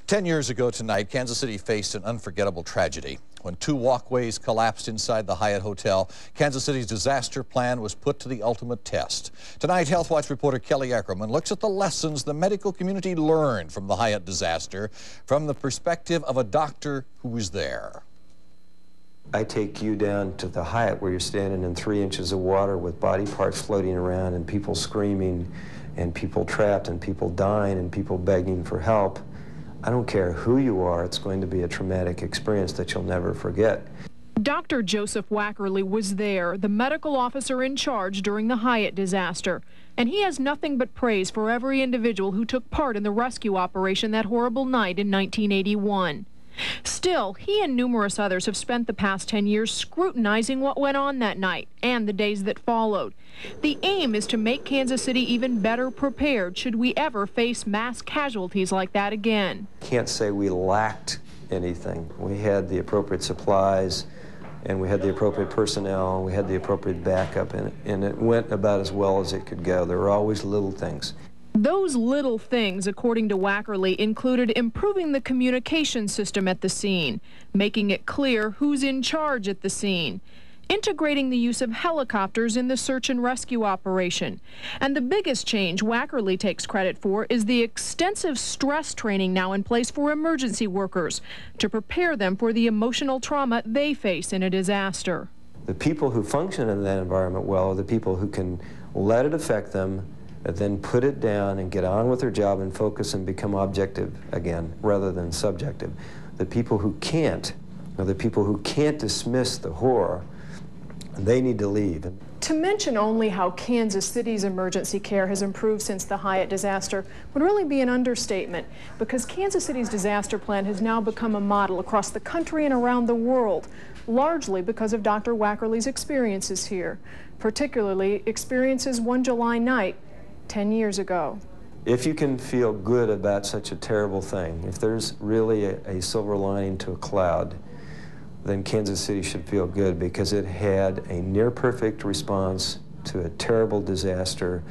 10 years ago tonight, Kansas City faced an unforgettable tragedy. When two walkways collapsed inside the Hyatt Hotel, Kansas City's disaster plan was put to the ultimate test. Tonight, Health Watch reporter Kelly Ackerman looks at the lessons the medical community learned from the Hyatt disaster from the perspective of a doctor who was there. I take you down to the Hyatt where you're standing in 3 inches of water with body parts floating around and people screaming and people trapped and people dying and people begging for help. I don't care who you are, it's going to be a traumatic experience that you'll never forget. Dr. Joseph Wackerly was there, the medical officer in charge during the Hyatt disaster. And he has nothing but praise for every individual who took part in the rescue operation that horrible night in 1981. Still, he and numerous others have spent the past 10 years scrutinizing what went on that night and the days that followed. The aim is to make Kansas City even better prepared should we ever face mass casualties like that again. Can't say we lacked anything. We had the appropriate supplies, and we had the appropriate personnel, and we had the appropriate backup, and it went about as well as it could go. There were always little things. Those little things, according to Wackerly, included improving the communication system at the scene, making it clear who's in charge at the scene, integrating the use of helicopters in the search and rescue operation. And the biggest change Wackerly takes credit for is the extensive stress training now in place for emergency workers to prepare them for the emotional trauma they face in a disaster. The people who function in that environment well are the people who can let it affect them, and then put it down and get on with their job and focus and become objective again rather than subjective. The people who can't are the people who can't dismiss the horror. They need to leave. To mention only how Kansas City's emergency care has improved since the Hyatt disaster would really be an understatement, because Kansas City's disaster plan has now become a model across the country and around the world, largely because of Dr. Wackerly's experiences here, particularly experiences one July night 10 years ago. If you can feel good about such a terrible thing, if there's really a silver lining to a cloud, then Kansas City should feel good because it had a near-perfect response to a terrible disaster,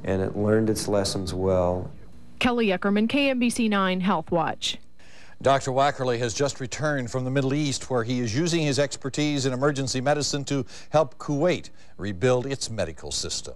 and it learned its lessons well. Kelly Ackerman, KMBC 9 Health Watch. Dr. Wackerly has just returned from the Middle East, where he is using his expertise in emergency medicine to help Kuwait rebuild its medical system.